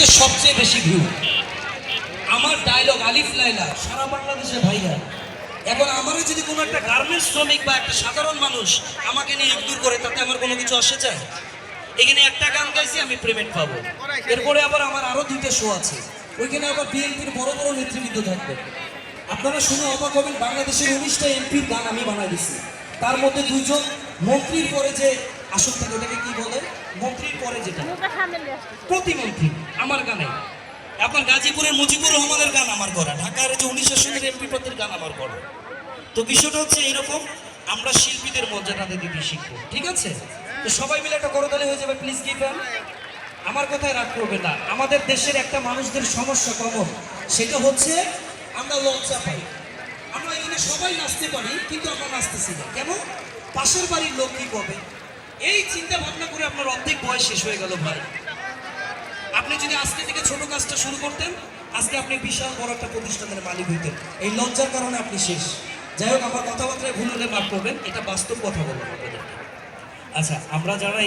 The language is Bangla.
ফেসবুকে সবচেয়ে বেশি ভিউ। আমার ডায়লগ আলিফ লাইলা সারা বাংলাদেশে ভাইয়া। এখন আমারও যদি কোনো একটা গার্মেন্টস শ্রমিক বা একটা সাধারণ মানুষ আমাকে নিয়ে ইগনোর করে, তাতে আমার কোনো কিছু আসে যায়? এখানে একটা গান গাইছি, আমি পেমেন্ট পাবো। এরপরে আবার আমার আরো 2টা শো আছে, ওইখানে আবার বিএনপির বড় বড় নেতৃবৃন্দ থাকবে। আপনারা শুনে অবাক হবেন, বাংলাদেশের 19টা এমপির গান আমি বানাই দিচ্ছি। তার মধ্যে 2জন মন্ত্রীর পরে যে আসন থাকে, ওটাকে কি বলে, মন্ত্রীর পরে যেটা প্রতিমন্ত্রী, আমার গানে। আপনার গাজীপুরের মুজিবুর রহমানের গান আমার করা, ঢাকার যে 19 আসনের এমপি পদের গান আমার করা। তো বিষয়টা হচ্ছে এইরকম, আমরা শিল্পীদের মর্যাদা দিতে শিখবো, ঠিক আছে? তো সবাই মিলে একটা করতালি হয়ে যাবে, প্লিজ গিভ আপ। আমার কথায় রাগ করবে না। আমাদের দেশের একটা মানুষদের সমস্যা কমন, সেটা হচ্ছে আমরা লজ্জা পাই। আমরা এখানে সবাই নাচতে পারি, কিন্তু আমরা নাচতেছি না কেন? পাশের বাড়ির লোক কি করবে, এই চিন্তা ভাবনা করে আপনার অর্ধেক বয়স শেষ হয়ে গেল ভাই। আপনি যদি আজকে থেকে ছোট কাজটা শুরু করতেন, আজকে আপনি বিশাল বড় একটা প্রতিষ্ঠানের মালিক হইতেন। এই লজ্জার কারণে আপনি শেষ। যাই হোক, আমার কথাবার্তায় ভুল হলে মাফ করবেন, এটা বাস্তব কথা বলবো আপনাদেরকে। আচ্ছা, আমরা যারা